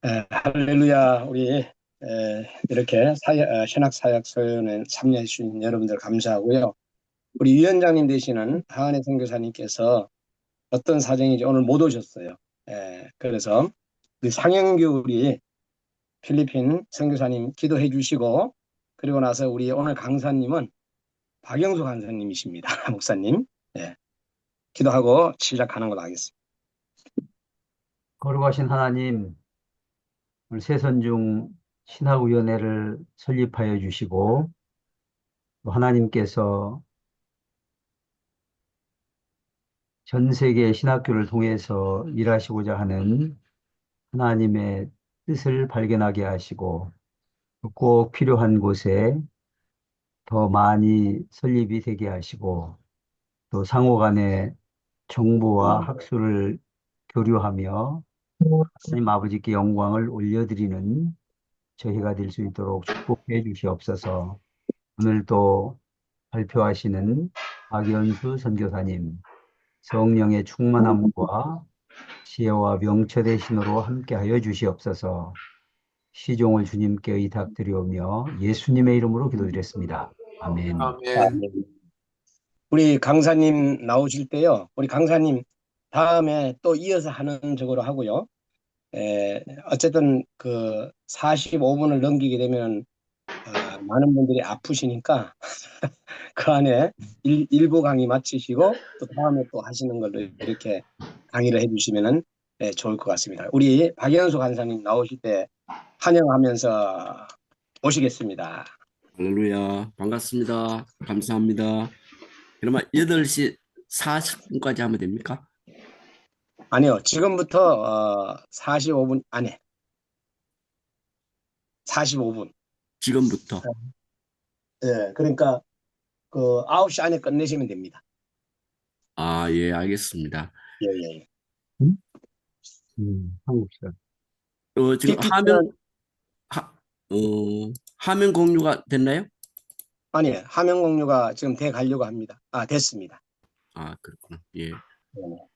할렐루야. 우리 이렇게 신학사역 소연에 참여해 주신 여러분들 감사하고요. 우리 위원장님 되시는 하은혜 선교사님께서 어떤 사정인지 오늘 못 오셨어요. 그래서 우리 상영규 우리 필리핀 선교사님 기도해 주시고, 그리고 나서 우리 오늘 강사님은 박영수 강사님이십니다. 목사님. 기도하고 시작하는 걸로 하겠습니다. 거룩하신 하나님, 오늘 새선중 신학위원회를 설립하여 주시고, 또 하나님께서 전 세계 신학교를 통해서 일하시고자 하는 하나님의 뜻을 발견하게 하시고, 꼭 필요한 곳에 더 많이 설립이 되게 하시고, 또 상호 간에 정보와 학술을 교류하며 하나님 아버지께 영광을 올려드리는 저희가 될 수 있도록 축복해 주시옵소서. 오늘도 발표하시는 박연수 선교사님, 성령의 충만함과 지혜와 명철의 신으로 함께하여 주시옵소서. 시종을 주님께 의탁드리오며 예수님의 이름으로 기도드렸습니다. 아멘. 아멘. 우리 강사님 나오실 때요. 우리 강사님 다음에 또 이어서 하는 적으로 하고요. 어쨌든 그 45분을 넘기게 되면 많은 분들이 아프시니까 그 안에 일부 강의 마치시고 또 다음에 또 하시는 걸로 이렇게 강의를 해주시면 좋을 것 같습니다. 우리 박연수 강사님 나오실 때 환영하면서 모시겠습니다. 할렐루야. 반갑습니다. 감사합니다. 그러면 8시 40분까지 하면 됩니까? 아니요, 지금부터 45분 안에 45분. 지금부터. 그러니까 그 9시 안에 끝내시면 됩니다. 아, 예, 알겠습니다. 예. 한국 시간. 지금 PPT는 화면 공유가 됐나요? 아니, 화면 공유가 지금 돼 가려고 합니다. 됐습니다. 아, 그렇구나. 예. 네네.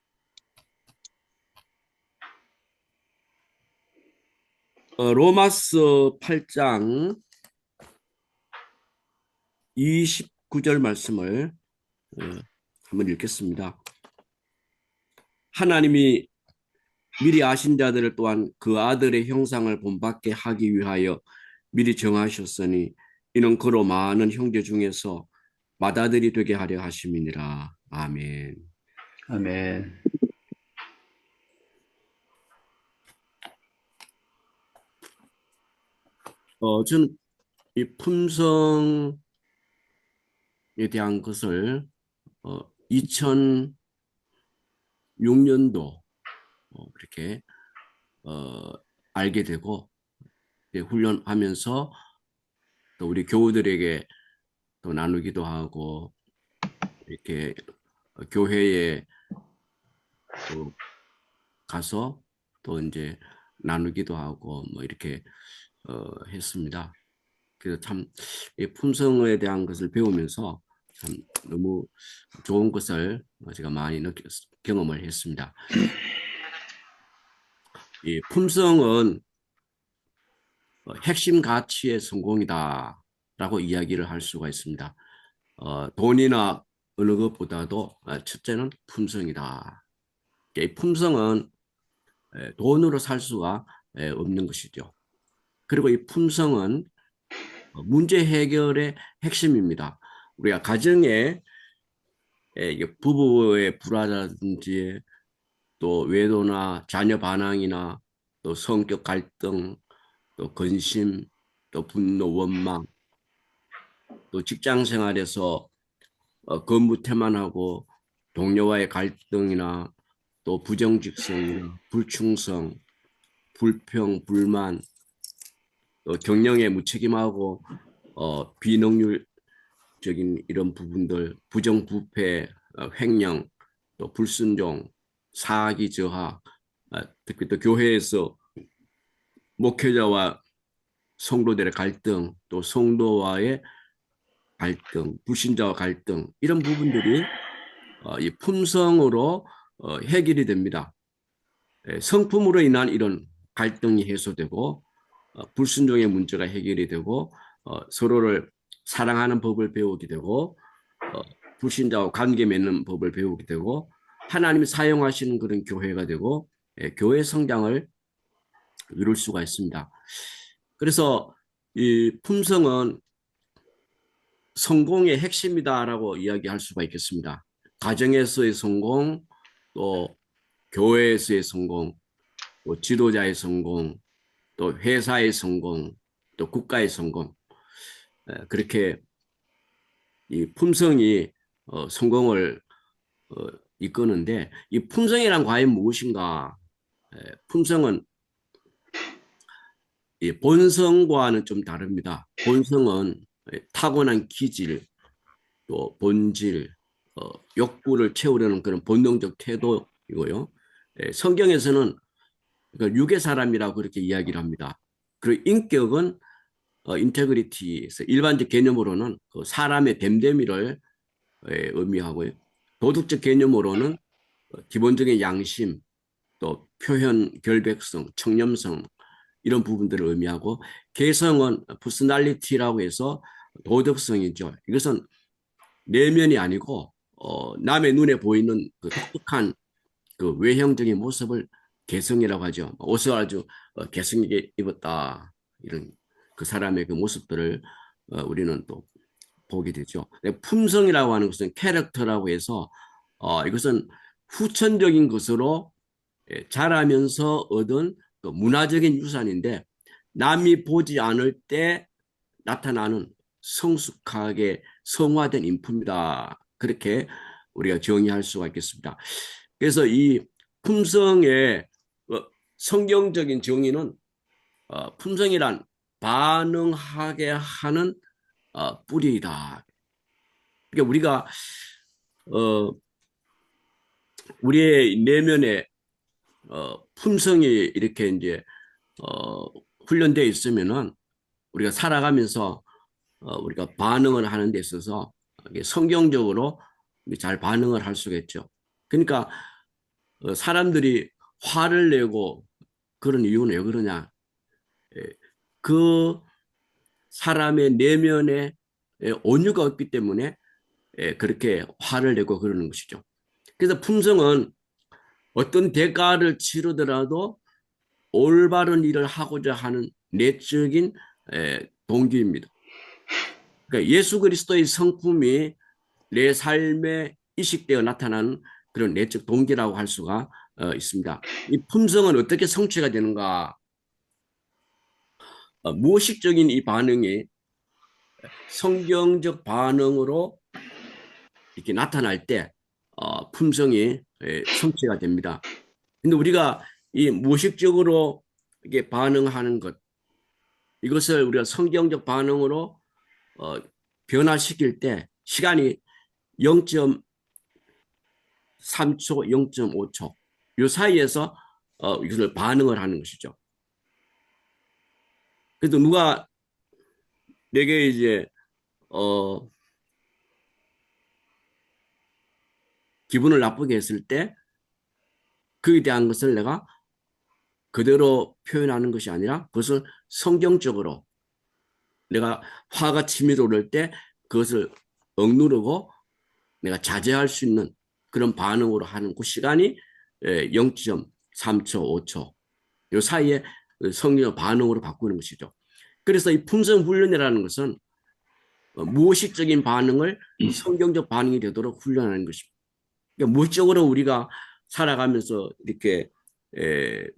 로마서 8장 29절 말씀을 한번 읽겠습니다. 하나님이 미리 아신 자들을 또한 그 아들의 형상을 본받게 하기 위하여 미리 정하셨으니 이는 그로 많은 형제 중에서 맏아들이 되게 하려 하심이니라. 아멘. 아멘. 저는 이 품성에 대한 것을 2006년도 그렇게 알게 되고 훈련하면서 또 우리 교우들에게 또 나누기도 하고 이렇게 교회에 또 가서 또 이제 나누기도 하고 뭐 이렇게 했습니다. 그래서 참 이 품성에 대한 것을 배우면서 참 너무 좋은 것을 제가 많이 경험을 했습니다. 이 품성은 핵심 가치의 성공이다라고 이야기를 할 수가 있습니다. 돈이나 어느 것보다도 첫째는 품성이다. 이 품성은 돈으로 살 수가 없는 것이죠. 그리고 이 품성은 문제 해결의 핵심입니다. 우리가 가정에 부부의 불화라든지 또 외도나 자녀 반항이나 또 성격 갈등, 또 근심, 또 분노, 원망, 또 직장 생활에서 근무태만하고 동료와의 갈등이나 또 부정직성이나 불충성, 불평, 불만, 또 경영에 무책임하고 비능률적인 이런 부분들, 부정부패, 횡령, 또 불순종, 사기 저하, 특히 또 교회에서 목회자와 성도들의 갈등, 또 성도와의 갈등, 불신자와 갈등 이런 부분들이 이 품성으로 해결이 됩니다. 성품으로 인한 이런 갈등이 해소되고 불순종의 문제가 해결이 되고 서로를 사랑하는 법을 배우게 되고 불신자와 관계 맺는 법을 배우게 되고 하나님이 사용하시는 그런 교회가 되고 교회 성장을 이룰 수가 있습니다. 그래서 이 품성은 성공의 핵심이다라고 이야기할 수가 있겠습니다. 가정에서의 성공, 또 교회에서의 성공, 또 지도자의 성공, 또 회사의 성공, 또 국가의 성공. 그렇게 이 품성이 성공을 이끄는데 이 품성이란 과연 무엇인가? 품성은 이 본성과는 좀 다릅니다. 본성은 타고난 기질, 또 본질, 욕구를 채우려는 그런 본능적 태도이고요. 성경에서는 육의 사람이라고 그렇게 이야기를 합니다. 그리고 인격은 인테그리티에서 일반적 개념으로는 그 사람의 됨됨이를 의미하고요. 도덕적 개념으로는 기본적인 양심, 또 표현 결백성, 청렴성 이런 부분들을 의미하고 개성은 퍼스널리티라고 해서 도덕성이죠. 이것은 내면이 아니고 남의 눈에 보이는 그 독특한 그 외형적인 모습을 개성이라고 하죠. 옷을 아주 개성 있게 입었다 이런 그 사람의 그 모습들을 우리는 또 보게 되죠. 품성이라고 하는 것은 캐릭터라고 해서 이것은 후천적인 것으로 자라면서 얻은 그 문화적인 유산인데 남이 보지 않을 때 나타나는 성숙하게 성화된 인품이다. 그렇게 우리가 정의할 수가 있겠습니다. 그래서 이 품성의 성경적인 정의는 품성이란 반응하게 하는 뿌리이다. 그러니까 우리가 어, 우리의 내면에 품성이 이렇게 이제 훈련되어 있으면은 우리가 살아가면서 우리가 반응을 하는 데 있어서 성경적으로 잘 반응을 할 수가 있죠. 그러니까 사람들이 화를 내고 그런 이유는 왜 그러냐? 그 사람의 내면에 온유가 없기 때문에 그렇게 화를 내고 그러는 것이죠. 그래서 품성은 어떤 대가를 치르더라도 올바른 일을 하고자 하는 내적인 동기입니다. 그러니까 예수 그리스도의 성품이 내 삶에 이식되어 나타나는 그런 내적 동기라고 할 수가 있습니다. 이 품성은 어떻게 성취가 되는가? 무의식적인 이 반응이 성경적 반응으로 이렇게 나타날 때 품성이 성취가 됩니다. 근데 우리가 이 무의식적으로 이게 반응하는 것, 이것을 우리가 성경적 반응으로 변화시킬 때 시간이 0.3초, 0.5초 이 사이에서 이것을 반응을 하는 것이죠. 그래도 누가 내게 이제 기분을 나쁘게 했을 때 그에 대한 것을 내가 그대로 표현하는 것이 아니라 그것을 성경적으로 내가 화가 치밀어 오를 때 그것을 억누르고 내가 자제할 수 있는 그런 반응으로 하는 그 시간이 0.3초, 5초 이 사이에 성경 반응으로 바꾸는 것이죠. 그래서 이 품성 훈련이라는 것은 무의식적인 반응을 성경적 반응이 되도록 훈련하는 것입니다. 그러니까 무의식적으로 우리가 살아가면서 이렇게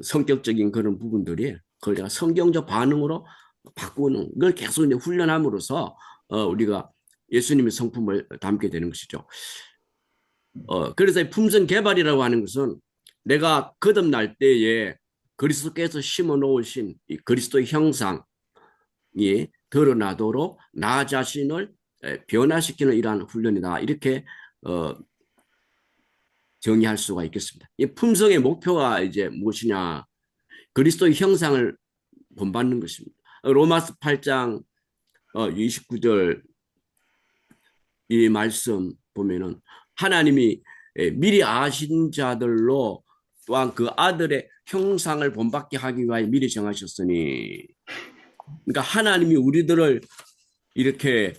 성격적인 그런 부분들이 그걸 내가 성경적 반응으로 바꾸는 걸 계속 이제 훈련함으로써 우리가 예수님의 성품을 담게 되는 것이죠. 그래서 이 품성 개발이라고 하는 것은 내가 거듭날 때에 그리스도께서 심어 놓으신 이 그리스도의 형상이 드러나도록 나 자신을 변화시키는 이러한 훈련이다. 이렇게 정의할 수가 있겠습니다. 이 품성의 목표가 이제 무엇이냐? 그리스도의 형상을 본받는 것입니다. 로마서 8장 29절 이 말씀 보면은 하나님이 미리 아신 자들로 또한 그 아들의 형상을 본받게 하기 위하여 미리 정하셨으니. 그러니까 하나님이 우리들을 이렇게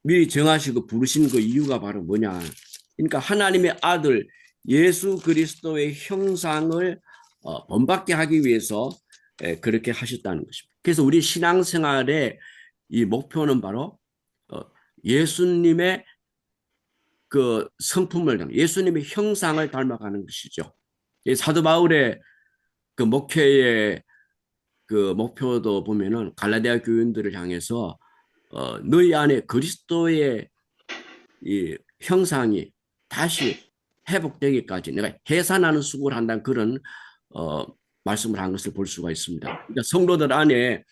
미리 정하시고 부르신 그 이유가 바로 뭐냐? 그러니까 하나님의 아들 예수 그리스도의 형상을 본받게 하기 위해서 그렇게 하셨다는 것입니다. 그래서 우리 신앙생활의 이 목표는 바로 예수님의 그 성품을, 예수님의 형상을 닮아가는 것이죠. 사도 바울의 그 목회의 그 목표도 보면은 갈라디아 교인들을 향해서 너희 안에 그리스도의 이 형상이 다시 회복되기까지 내가 해산하는 수고를 한다는 그런 말씀을 한 것을 볼 수가 있습니다. 그러니까 성도들 안에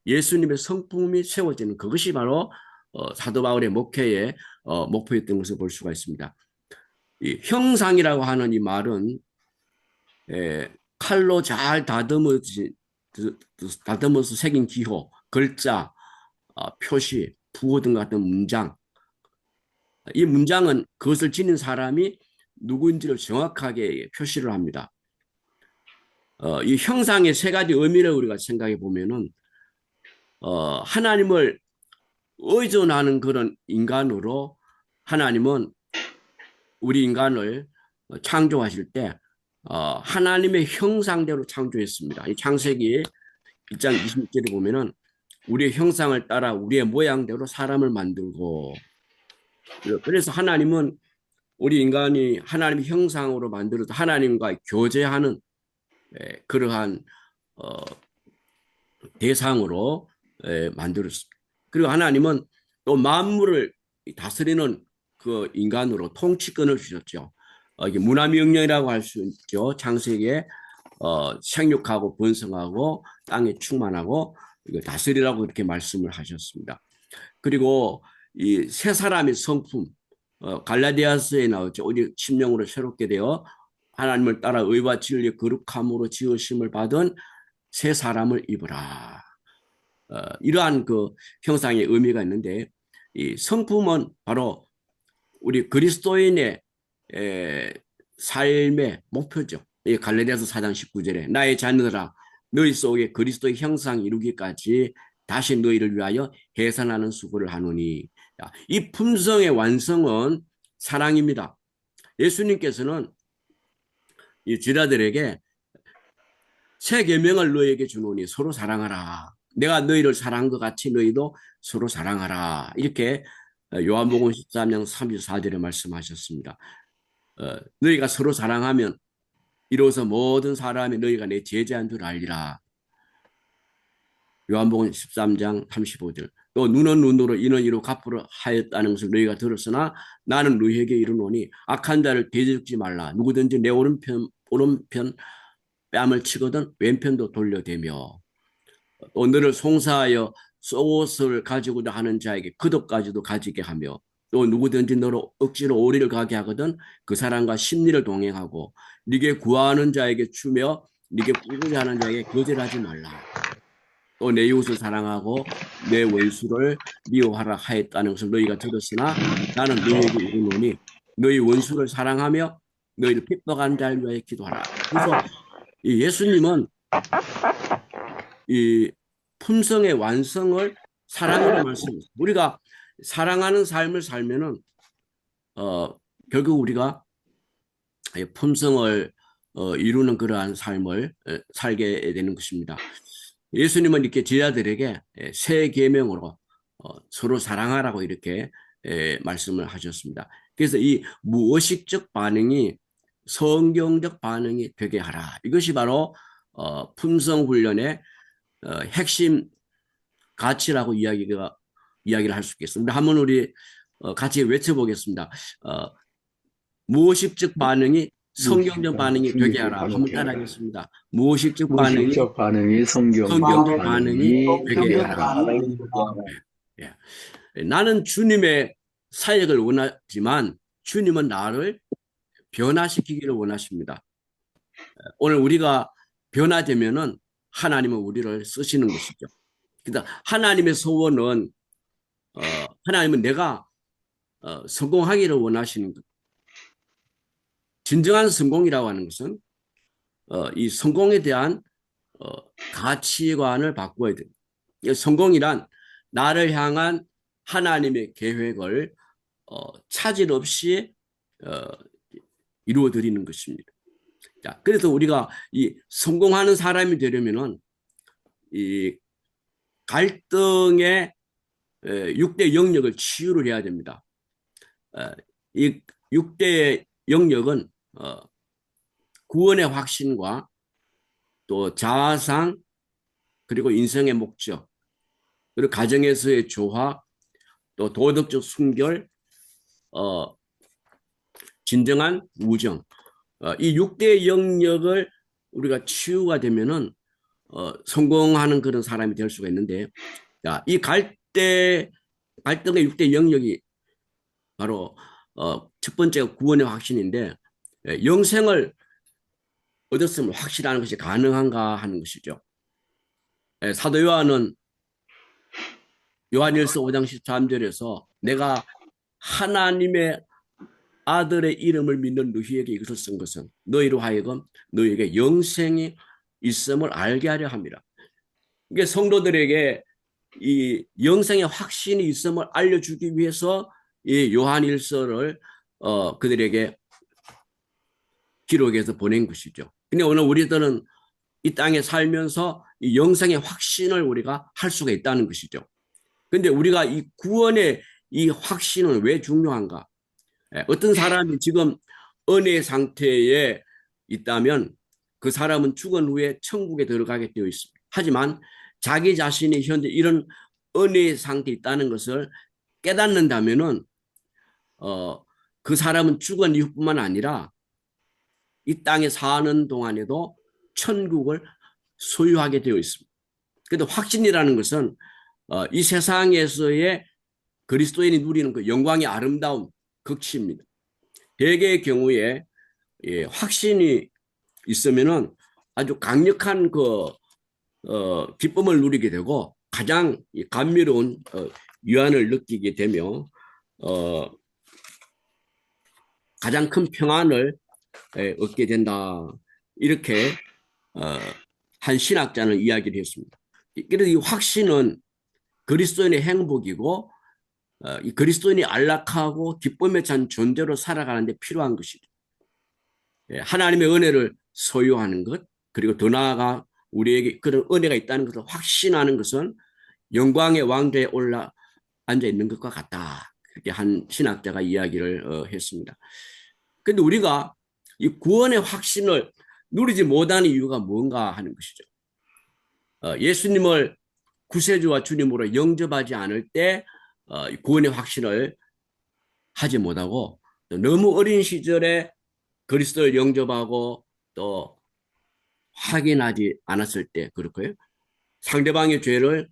예수님의 성품이 세워지는 그것이 바로 사도 바울의 목회의 목표였던 것을 볼 수가 있습니다. 이 형상이라고 하는 이 말은 칼로 잘 다듬어서 새긴 기호, 글자, 표시, 부호 등 같은 문장. 이 문장은 그것을 지닌 사람이 누구인지를 정확하게 표시를 합니다. 이 형상의 세 가지 의미를 우리가 생각해 보면은 하나님을 의존하는 그런 인간으로 하나님은 우리 인간을 창조하실 때 하나님의 형상대로 창조했습니다. 이 창세기 1장 26절에 보면은 우리의 형상을 따라 우리의 모양대로 사람을 만들고, 그래서 하나님은 우리 인간이 하나님의 형상으로 만들어서 하나님과 교제하는 그러한 대상으로 만들었습니다. 그리고 하나님은 또 만물을 다스리는 그 인간으로 통치권을 주셨죠. 이게 문화명령이라고 할 수 있죠. 창세기에 생육하고 번성하고 땅에 충만하고 이거 다스리라고 이렇게 말씀을 하셨습니다. 그리고 이 세 사람의 성품, 갈라디아서에 나오죠. 우리 심령으로 새롭게 되어 하나님을 따라 의와 진리 거룩함으로 지으심을 받은 세 사람을 입으라. 이러한 그 형상의 의미가 있는데, 이 성품은 바로 우리 그리스도인의 삶의 목표죠. 이 갈라디아서 4장 19절에 나의 자녀들아 너희 속에 그리스도의 형상 이루기까지 다시 너희를 위하여 해산하는 수고를 하노니. 이 품성의 완성은 사랑입니다. 예수님께서는 이 제자들에게 새 계명을 너희에게 주노니 서로 사랑하라. 내가 너희를 사랑한 것 같이 너희도 서로 사랑하라. 이렇게 요한복음 13장 34절에 말씀하셨습니다. 너희가 서로 사랑하면 이로써 모든 사람이 너희가 내 제자인 줄 알리라. 요한복음 13장 35절. 또 눈은 눈으로 이는 이로 갚으러 하였다는 것을 너희가 들었으나 나는 너희에게 이르노니 악한 자를 대적지 말라. 누구든지 내 오른편 뺨을 치거든 왼편도 돌려대며, 또 너를 송사하여 속옷을 가지고자 하는 자에게 겉옷까지도 가지게 하며, 또 누구든지 너를 억지로 오리를 가게 하거든 그 사람과 심리를 동행하고 네게 구하는 자에게 주며 네게 꾸고자 하는 자에게 거절하지 말라. 또 내 이웃을 사랑하고 내 원수를 미워하라 하였다는 것을 너희가 들었으나 나는 너희에게 이르노니 너희 원수를 사랑하며 너희를 핍박하는 자를 위하여 기도하라. 그래서 이 예수님은 이 품성의 완성을 사랑으로 말씀합니다. 우리가 사랑하는 삶을 살면은 결국 우리가 품성을 이루는 그러한 삶을 살게 되는 것입니다. 예수님은 이렇게 제자들에게 새 계명으로 서로 사랑하라고 이렇게 말씀을 하셨습니다. 그래서 이 무의식적 반응이 성경적 반응이 되게 하라. 이것이 바로 품성 훈련의 핵심 가치라고 이야기를 할 수 있겠습니다. 한번 우리 같이 외쳐보겠습니다. 무의식적 반응이 성경적 반응이 되게 하라. 한번 따라하겠습니다. 무의식적 반응이 무의식적 반응이 성경적 반응이 되게 하라. 예. 나는 주님의 사역을 원하지만 주님은 나를 변화시키기를 원하십니다. 오늘 우리가 변화되면은 하나님은 우리를 쓰시는 것이죠. 그러니까 하나님의 소원은 하나님은 내가 성공하기를 원하시는 것. 진정한 성공이라고 하는 것은 이 성공에 대한 가치관을 바꿔야 됩니다. 성공이란 나를 향한 하나님의 계획을 차질 없이 어, 이루어 드리는 것입니다. 자, 그래서 우리가 이 성공하는 사람이 되려면은 이 갈등의 6대 영역을 치유를 해야 됩니다. 이 6대 영역은 구원의 확신과 또 자아상 그리고 인생의 목적 그리고 가정에서의 조화 또 도덕적 순결 진정한 우정 이 6대 영역을 우리가 치유가 되면은 성공하는 그런 사람이 될 수가 있는데 자, 이 갈등의 6대 영역이 바로 첫 번째가 구원의 확신인데 영생을 얻었음을 확신하는 것이 가능한가 하는 것이죠. 사도 요한은 요한일서 5장 13절에서 내가 하나님의 아들의 이름을 믿는 너희에게 이것을 쓴 것은 너희로 하여금 너희에게 영생이 있음을 알게 하려 합니다. 이게 성도들에게 이 영생의 확신이 있음을 알려주기 위해서 이 요한일서를 그들에게 기록해서 보낸 것이죠. 근데 오늘 우리들은 이 땅에 살면서 이 영생의 확신을 우리가 할 수가 있다는 것이죠. 근데 우리가 이 구원의 이 확신은 왜 중요한가? 어떤 사람이 지금 은혜 상태에 있다면 그 사람은 죽은 후에 천국에 들어가게 되어 있습니다. 하지만 자기 자신이 현재 이런 은혜 상태에 있다는 것을 깨닫는다면은 그 사람은 죽은 이후뿐만 아니라 이 땅에 사는 동안에도 천국을 소유하게 되어 있습니다. 그런데 확신이라는 것은 이 세상에서의 그리스도인이 누리는 그 영광의 아름다운 극치입니다. 대개의 경우에 확신이 있으면은 아주 강력한 그 기쁨을 누리게 되고 가장 감미로운 위안을 느끼게 되며 가장 큰 평안을 얻게 된다. 이렇게 한 신학자는 이야기를 했습니다. 그래서 이 확신은 그리스도인의 행복이고 이 그리스도인이 안락하고 기쁨에 찬 존재로 살아가는 데 필요한 것이죠. 하나님의 은혜를 소유하는 것 그리고 더 나아가 우리에게 그런 은혜가 있다는 것을 확신하는 것은 영광의 왕좌에 올라 앉아 있는 것과 같다. 그렇게 한 신학자가 이야기를 했습니다. 그런데 우리가 이 구원의 확신을 누리지 못하는 이유가 뭔가 하는 것이죠. 예수님을 구세주와 주님으로 영접하지 않을 때 구원의 확신을 하지 못하고 너무 어린 시절에 그리스도를 영접하고 또 확인하지 않았을 때 그렇고요. 상대방의 죄를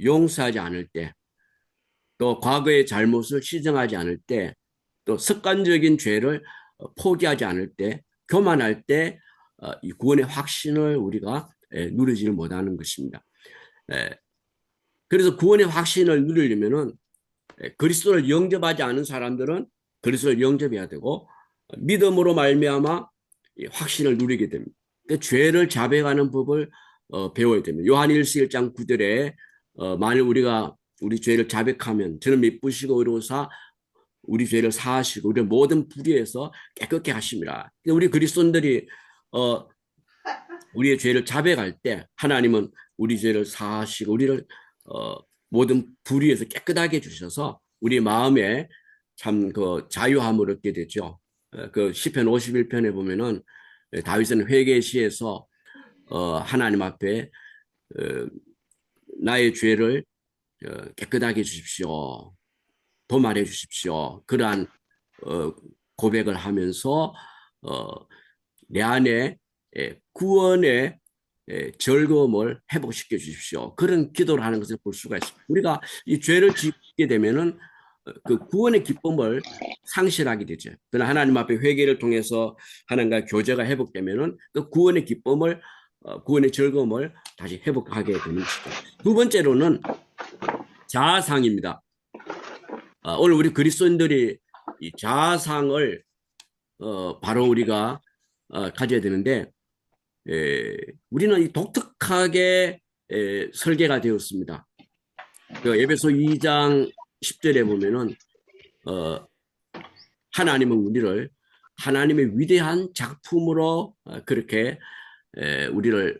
용서하지 않을 때 또 과거의 잘못을 시정하지 않을 때 또 습관적인 죄를 포기하지 않을 때 교만할 때 이 구원의 확신을 우리가 누리지를 못하는 것입니다. 그래서 구원의 확신을 누리려면은 그리스도를 영접하지 않은 사람들은 그리스도를 영접해야 되고 믿음으로 말미암아 확신을 누리게 됩니다. 그러니까 죄를 자백하는 법을 배워야 됩니다. 요한일서 1장 9절에 만일 우리가 우리 죄를 자백하면 저는 미쁘시고 의로우사 우리 죄를 사하시고 우리 모든 불의에서 깨끗게 하십니다. 우리 그리스도인들이 우리의 죄를 자백할 때 하나님은 우리 죄를 사하시고 우리를 모든 불의에서 깨끗하게 해주셔서 우리 마음에 참 그 자유함을 얻게 되죠. 그 시편 51편에 보면은 다윗은 회개 시에서 하나님 앞에 나의 죄를 깨끗하게 해주십시오. 도말해 주십시오. 그러한 고백을 하면서 내 안에 구원의 즐거움을 회복시켜 주십시오. 그런 기도를 하는 것을 볼 수가 있습니다. 우리가 이 죄를 짓게 되면은 그 구원의 기쁨을 상실하게 되죠. 그러나 하나님 앞에 회개를 통해서 하나님과 교제가 회복되면은 그 구원의 기쁨을 구원의 즐거움을 다시 회복하게 되는 것이죠. 두 번째로는 자아상입니다. 오늘 우리 그리스도인들이 이 자아상을 바로 우리가 가져야 되는데 우리는 이 독특하게 설계가 되었습니다. 그 에베소 2장 10절에 보면은 하나님은 우리를 하나님의 위대한 작품으로 그렇게 우리를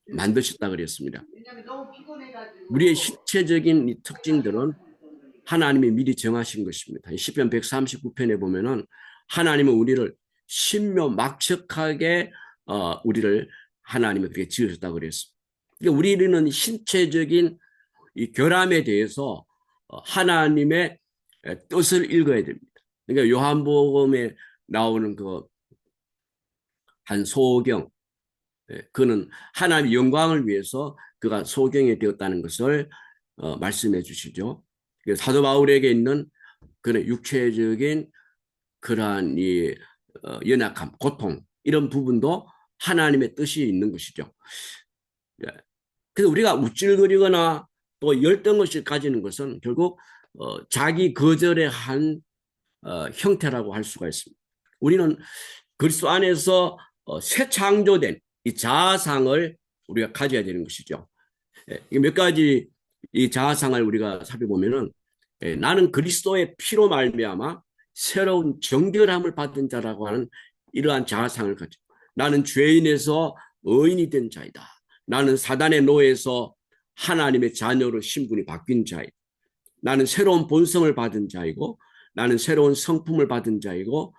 만드셨다 그랬습니다. 우리의 신체적인 이 특징들은 하나님이 미리 정하신 것입니다. 시편 139편에 보면은 하나님은 우리를 신묘막측하게 우리를 하나님이 그렇게 지으셨다고 그랬습니다. 그러니까 우리는 신체적인 이 결함에 대해서 하나님의 뜻을 읽어야 됩니다. 그러니까 요한복음에 나오는 그 한 소경, 그는 하나님의 영광을 위해서 그가 소경이 되었다는 것을 말씀해 주시죠. 사도 바울에게 있는 그런 육체적인 그러한 이 연약함, 고통 이런 부분도 하나님의 뜻이 있는 것이죠. 그래서 우리가 우쭐거리거나 또 열등의식을 가지는 것은 결국 자기 거절의 한 형태라고 할 수가 있습니다. 우리는 그리스도 안에서 새 창조된 이 자아상을 우리가 가져야 되는 것이죠. 몇 가지 이 자아상을 우리가 살펴보면은 나는 그리스도의 피로 말미암아 새로운 정결함을 받은 자라고 하는 이러한 자아상을 가지고 나는 죄인에서 의인이 된 자이다. 나는 사단의 노예에서 하나님의 자녀로 신분이 바뀐 자이다. 나는 새로운 본성을 받은 자이고 나는 새로운 성품을 받은 자이고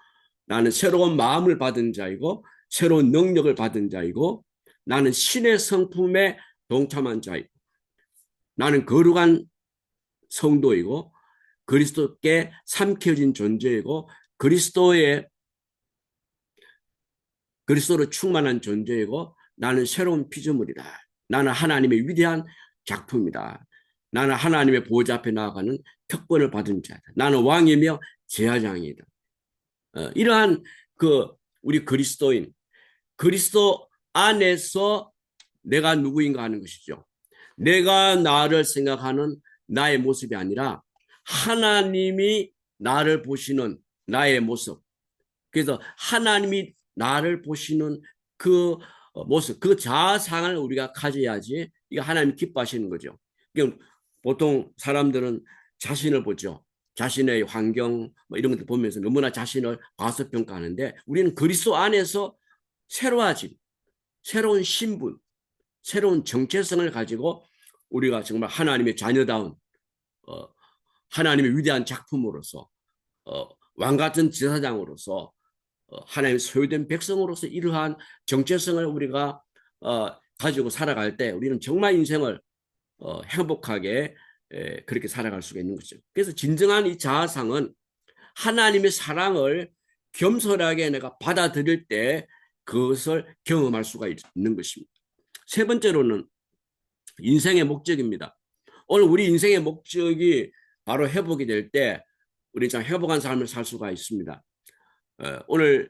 나는 새로운 마음을 받은 자이고 새로운 능력을 받은 자이고 나는 신의 성품에 동참한 자이고 나는 거룩한 성도이고 그리스도께 삼켜진 존재이고 그리스도로 충만한 존재이고 나는 새로운 피조물이다. 나는 하나님의 위대한 작품이다. 나는 하나님의 보좌 앞에 나아가는 특권을 받은 자다. 나는 왕이며 제사장이다. 이러한 우리 그리스도인, 그리스도 안에서 내가 누구인가 하는 것이죠. 내가 나를 생각하는 나의 모습이 아니라 하나님이 나를 보시는 나의 모습. 그래서 하나님이 나를 보시는 그 모습, 그 자아상을 우리가 가져야지 이거 하나님이 기뻐하시는 거죠. 그러니까 보통 사람들은 자신을 보죠. 자신의 환경 뭐 이런 것들 보면서 너무나 자신을 과소평가하는데 우리는 그리스도 안에서 새로워진 새로운 신분, 새로운 정체성을 가지고 우리가 정말 하나님의 자녀다운 하나님의 위대한 작품으로서 왕 같은 제사장으로서 하나님의 소유된 백성으로서 이러한 정체성을 우리가 가지고 살아갈 때 우리는 정말 인생을 행복하게 그렇게 살아갈 수가 있는 거죠. 그래서 진정한 이 자아상은 하나님의 사랑을 겸손하게 내가 받아들일 때 그것을 경험할 수가 있는 것입니다. 세 번째로는 인생의 목적입니다. 오늘 우리 인생의 목적이 바로 회복이 될 때 우리 참 회복한 삶을 살 수가 있습니다. 오늘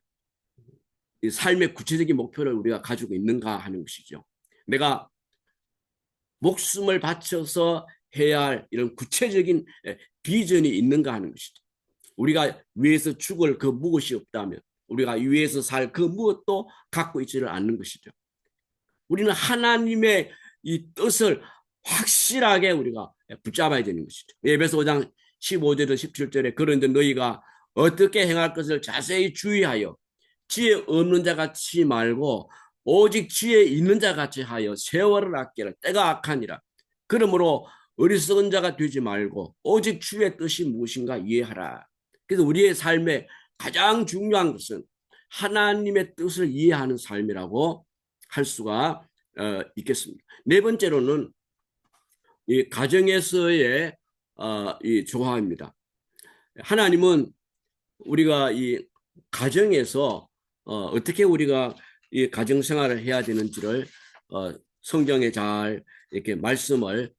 이 삶의 구체적인 목표를 우리가 가지고 있는가 하는 것이죠. 내가 목숨을 바쳐서 해야 할 이런 구체적인 비전이 있는가 하는 것이죠. 우리가 위에서 죽을 그 무엇이 없다면 우리가 위에서 살 그 무엇도 갖고 있지를 않는 것이죠. 우리는 하나님의 이 뜻을 확실하게 우리가 붙잡아야 되는 것이죠. 에베소 5장 15절에서 17절에 그런데 너희가 어떻게 행할 것을 자세히 주의하여 지혜 없는 자 같이 말고 오직 지혜 있는 자 같이 하여 세월을 아끼라. 때가 악하니라. 그러므로 어리석은 자가 되지 말고 오직 주의 뜻이 무엇인가 이해하라. 그래서 우리의 삶에 가장 중요한 것은 하나님의 뜻을 이해하는 삶이라고 할 수가 있겠습니다. 네 번째로는 이 가정에서의 이 조화입니다. 하나님은 우리가 이 가정에서 어떻게 우리가 이 가정 생활을 해야 되는지를 성경에 잘 이렇게 말씀을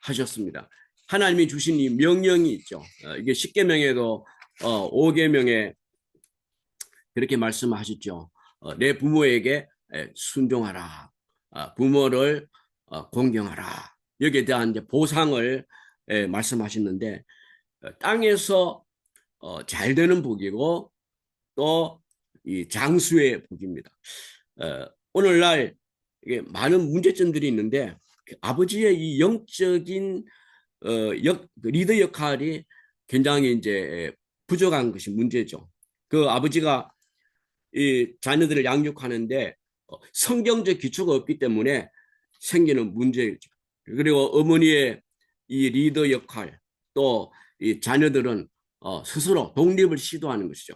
하셨습니다. 하나님이 주신 이 명령이 있죠. 이게 십계명에도 5계명에 그렇게 말씀하셨죠. 내 부모에게 순종하라. 부모를 공경하라. 여기에 대한 이제 보상을 말씀하셨는데 땅에서 잘 되는 복이고 또 이 장수의 복입니다. 오늘날 이게 많은 문제점들이 있는데 아버지의 이 영적인 리더 역할이 굉장히 이제 부족한 것이 문제죠. 그 아버지가 이 자녀들을 양육하는데 성경적 기초가 없기 때문에 생기는 문제죠. 그리고 어머니의 이 리더 역할, 또 이 자녀들은 스스로 독립을 시도하는 것이죠.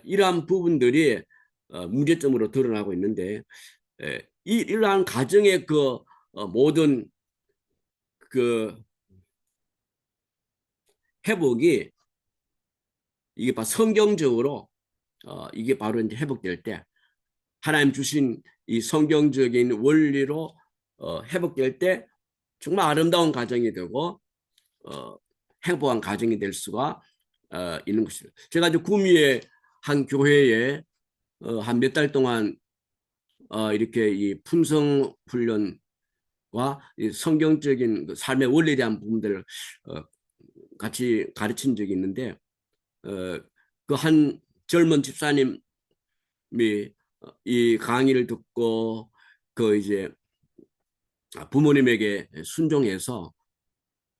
이러한 부분들이 문제점으로 드러나고 있는데, 이러한 가정의 그 모든 그 회복이 이게 바로 성경적으로 이게 바로 이제 회복될 때 하나님 주신 이 성경적인 원리로 회복될 때 정말 아름다운 가정이 되고 행복한 가정이 될 수가 있는 것이죠. 제가 이제 구미의 한 교회에 한 몇 달 동안 이렇게 이 품성 훈련과 이 성경적인 그 삶의 원리에 대한 부분들을 같이 가르친 적이 있는데 그 한 젊은 집사님이 이 강의를 듣고 그 이제 부모님에게 순종해서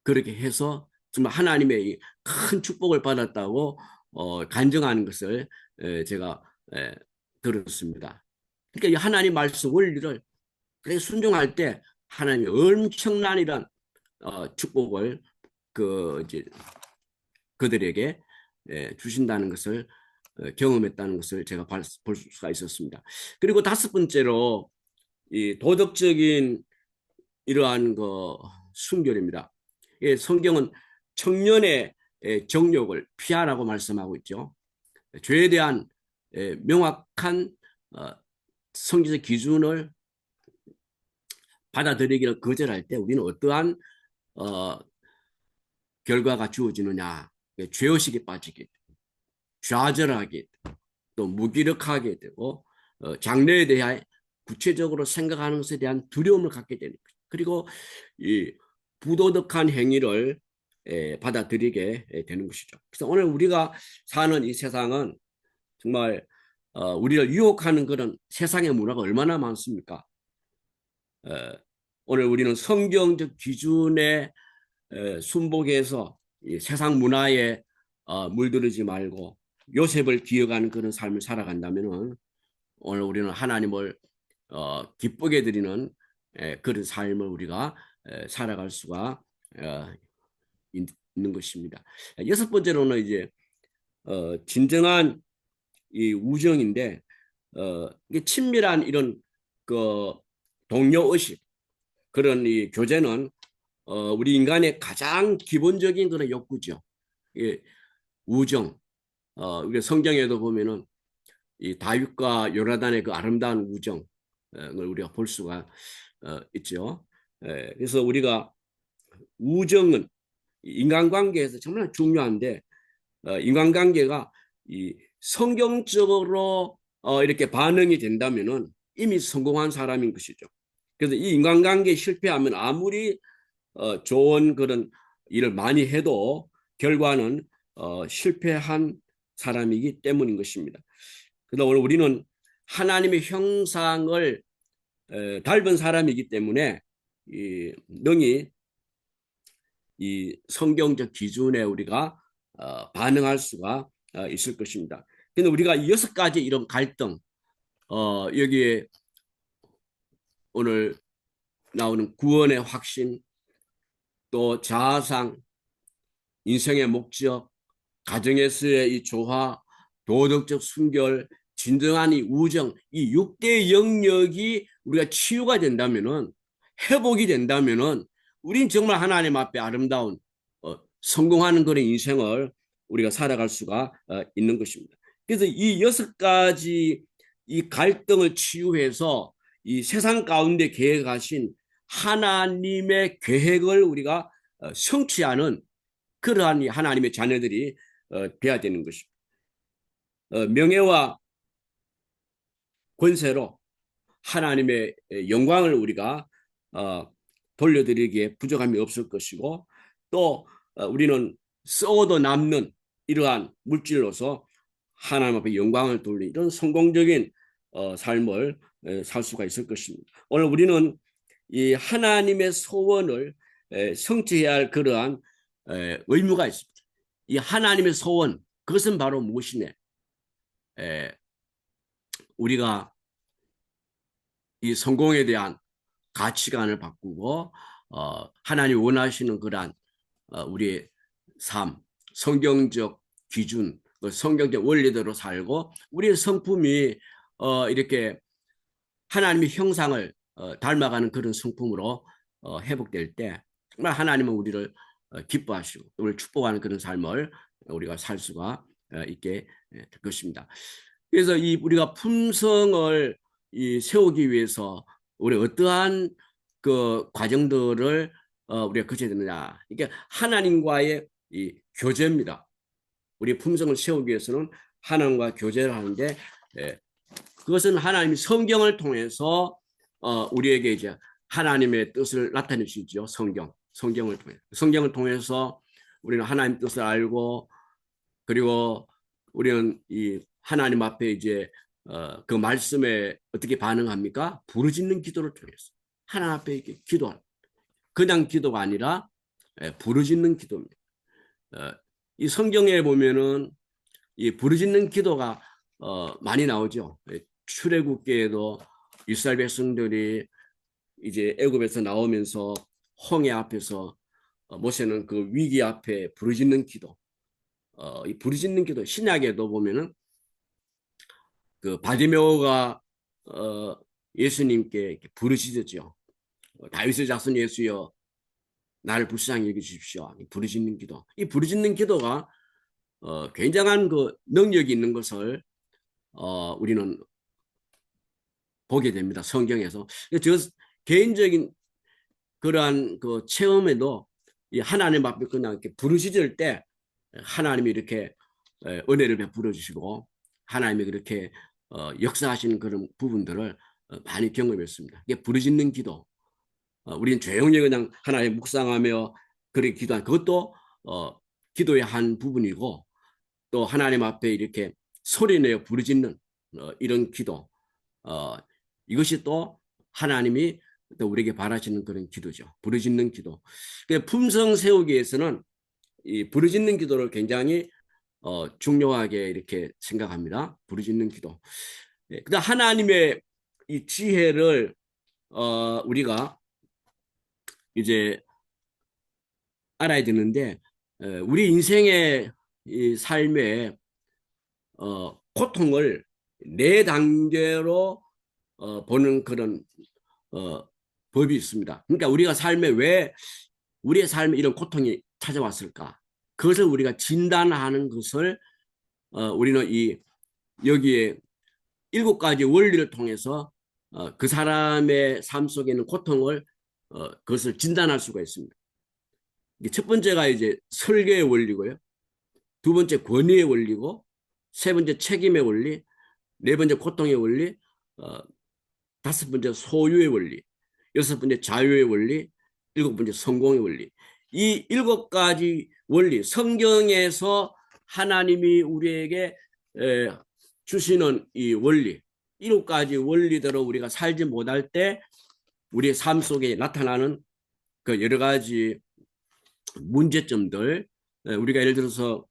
그렇게 해서 정말 하나님의 큰 축복을 받았다고 간증하는 것을 제가 들었습니다. 그러니까 하나님 말씀 원리를 그렇게 순종할 때 하나님이 엄청난 이런 축복을 그 이제 그들에게 주신다는 것을 경험했다는 것을 제가 볼 수가 있었습니다. 그리고 다섯 번째로 이 도덕적인 이러한 그 순결입니다. 성경은 청년의 정욕을 피하라고 말씀하고 있죠. 죄에 대한 명확한 성경적 기준을 받아들이기를 거절할 때 우리는 어떠한 결과가 주어지느냐. 죄의식에 빠지게 되고 좌절하게 되고 또 무기력하게 되고 장래에 대해 구체적으로 생각하는 것에 대한 두려움을 갖게 되는 거죠. 그리고 이 부도덕한 행위를 받아들이게 되는 것이죠. 그래서 오늘 우리가 사는 이 세상은 정말 우리를 유혹하는 그런 세상의 문화가 얼마나 많습니까? 오늘 우리는 성경적 기준에 순복해서 이 세상 문화에 물들이지 말고 요셉을 기억하는 그런 삶을 살아간다면 오늘 우리는 하나님을 기쁘게 드리는 그런 삶을 우리가 살아갈 수가 있는 것입니다. 여섯 번째로는 이제 진정한 이 우정인데 이게 친밀한 이런 그 동료 의식 그런 이 교제는 우리 인간의 가장 기본적인 그런 욕구죠. 예, 우정. 우리 성경에도 보면은 이 다윗과 요나단의 그 아름다운 우정을 우리가 볼 수가 있죠. 그래서 우리가 우정은 인간관계에서 정말 중요한데 인간관계가 이 성경적으로 이렇게 반응이 된다면은 이미 성공한 사람인 것이죠. 그래서 이 인간관계에 실패하면 아무리 좋은 그런 일을 많이 해도 결과는 실패한 사람이기 때문인 것입니다. 그래서 오늘 우리는 하나님의 형상을 닮은 사람이기 때문에 능히 이 성경적 기준에 우리가 반응할 수가 있을 것입니다. 근데 우리가 여섯 가지 이런 갈등 여기에 오늘 나오는 구원의 확신 또 자아상 인생의 목적 가정에서의 이 조화 도덕적 순결 진정한 이 우정 이 6대 영역이 우리가 치유가 된다면은 회복이 된다면은 우린 정말 하나님 앞에 아름다운 성공하는 그런 인생을 우리가 살아갈 수가 있는 것입니다. 그래서 이 여섯 가지 이 갈등을 치유해서 이 세상 가운데 계획하신 하나님의 계획을 우리가 성취하는 그러한 하나님의 자녀들이 돼야 되는 것입니다. 명예와 권세로 하나님의 영광을 우리가 돌려드리기에 부족함이 없을 것이고 또 우리는 썩어도 남는 이러한 물질로서 하나님 앞에 영광을 돌리는 이런 성공적인 삶을 살 수가 있을 것입니다. 오늘 우리는 이 하나님의 소원을 성취해야 할 그러한 의무가 있습니다. 이 하나님의 소원, 그것은 바로 무엇이냐? 우리가 이 성공에 대한 가치관을 바꾸고 하나님 원하시는 그러한 우리의 삶, 성경적 기준, 성경적 원리대로 살고 우리의 성품이 이렇게 하나님의 형상을 닮아가는 그런 성품으로 회복될 때 정말 하나님은 우리를 기뻐하시고 우리를 축복하는 그런 삶을 우리가 살 수가 있게 될 것입니다. 그래서 이 우리가 품성을 세우기 위해서 우리 어떠한 그 과정들을 우리가 거쳐야 되느냐. 이게 하나님과의 이 교제입니다. 우리 품성을 세우기 위해서는 하나님과 교제를 하는데 그것은 하나님이 성경을 통해서 우리에게 이제 하나님의 뜻을 나타내시죠. 성경을 통해서 우리는 하나님 뜻을 알고 그리고 우리는 이 하나님 앞에 이제 그 말씀에 어떻게 반응합니까? 부르짖는 기도를 통해서 하나님 앞에 이렇게 기도하는 그냥 기도가 아니라 부르짖는 기도입니다. 이 성경에 보면은 이 부르짖는 기도가 많이 나오죠. 출애굽기에도 이스라엘 백성들이 이제 애굽에서 나오면서 홍해 앞에서 모세는 그 위기 앞에 부르짖는 기도. 이 부르짖는 기도 신약에도 보면은 그 바디메오가 예수님께 이렇게 부르짖었죠. 다윗의 자손 예수여 나를 불쌍히 여기십시오. 부르짖는 기도. 이 부르짖는 기도가 굉장한 그 능력이 있는 것을 우리는 보게 됩니다. 성경에서. 저 개인적인 그러한 그 체험에도 이 하나님 앞에 그냥 이렇게 부르짖을 때 하나님이 이렇게 은혜를 베풀어 주시고 하나님이 그렇게 역사하시는 그런 부분들을 많이 경험했습니다. 이게 부르짖는 기도. 우리는 조용히 그냥 하나님 묵상하며 그렇게 기도한 그것도 기도의 한 부분이고 또 하나님 앞에 이렇게 소리내어 부르짖는 이런 기도. 이것이 또 하나님이 또 우리에게 바라시는 그런 기도죠. 부르짖는 기도. 품성 세우기 위해서는 이 부르짖는 기도를 굉장히 중요하게 이렇게 생각합니다. 부르짖는 기도. 그다음 하나님의 이 지혜를 우리가 이제 알아야 되는데 우리 인생의 이 삶의 고통을 네 단계로 보는 그런 법이 있습니다. 그러니까 우리가 삶에 왜 우리의 삶에 이런 고통이 찾아왔을까? 그것을 우리가 진단하는 것을 우리는 이 여기에 7가지 원리를 통해서 그 사람의 삶 속에 있는 고통을 그것을 진단할 수가 있습니다. 첫 번째가 이제 설계의 원리고요. 두 번째 권위의 원리고, 세 번째 책임의 원리, 네 번째 고통의 원리, 다섯 번째 소유의 원리, 여섯 번째 자유의 원리, 일곱 번째 성공의 원리. 이 7가지 원리, 성경에서 하나님이 우리에게 주시는 이 원리, 7가지 원리대로 우리가 살지 못할 때 우리의 삶 속에 나타나는 그 여러 가지 문제점들, 우리가 예를 들어서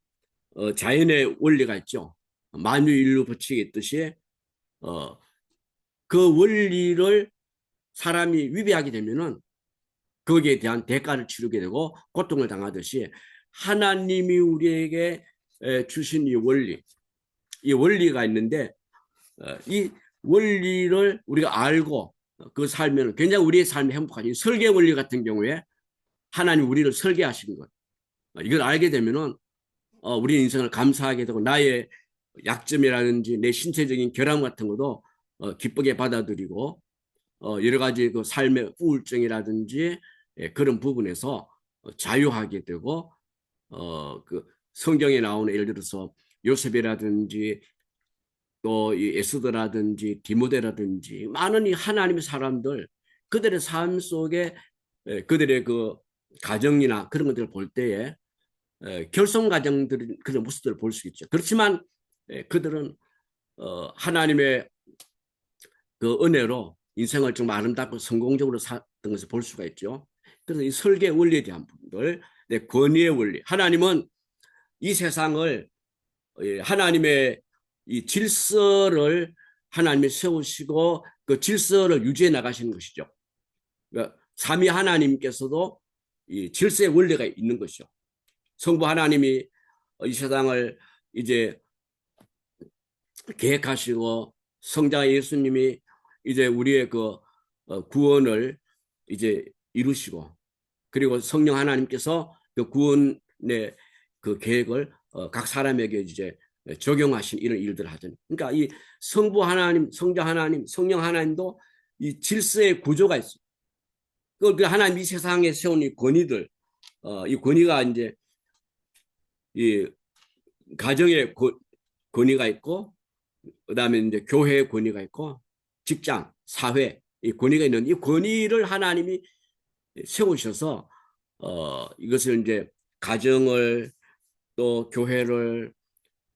자연의 원리가 있죠. 만유인류 법칙이 있듯이 그 원리를 사람이 위배하게 되면은 거기에 대한 대가를 치르게 되고 고통을 당하듯이 하나님이 우리에게 주신 이 원리가 있는데 이 원리를 우리가 알고 그 살면 굉장히 우리의 삶이 행복하지. 설계 원리 같은 경우에 하나님 우리를 설계하신 것. 이걸 알게 되면은 우리 인생을 감사하게 되고 나의 약점이라든지 내 신체적인 결함 같은 것도 기쁘게 받아들이고 여러 가지 그 삶의 우울증이라든지 그런 부분에서 자유하게 되고 그 성경에 나오는 예를 들어서 요셉이라든지 또 이 에스더라든지 디모데라든지 많은 이 하나님의 사람들 그들의 삶 속에 그들의 그 가정이나 그런 것들을 볼 때에 결손 가정들 그런 모습들을 볼 수 있죠. 그렇지만 그들은 하나님의 그 은혜로 인생을 정말 아름답고 성공적으로 살았던 것을 볼 수가 있죠. 그래서 이 설계 원리에 대한 부분들, 네, 권위의 원리. 하나님은 이 세상을 하나님의 이 질서를 하나님이 세우시고 그 질서를 유지해 나가시는 것이죠. 그러니까 삼위 하나님께서도 이 질서의 원리가 있는 것이죠. 성부 하나님이 이 세상을 이제 계획하시고 성자 예수님이 이제 우리의 그 구원을 이제 이루시고 그리고 성령 하나님께서 그 구원의 그 계획을 각 사람에게 이제 적용하신 이런 일들을 하잖아요. 그러니까 이 성부 하나님, 성자 하나님, 성령 하나님도 이 질서의 구조가 있어요. 그 하나님 이 세상에 세운 이 권위들, 이 권위가 이제 이 가정의 권위가 있고, 그다음에 이제 교회의 권위가 있고, 직장, 사회 이 권위가 있는 이 권위를 하나님이 세우셔서 이것을 이제 가정을 또 교회를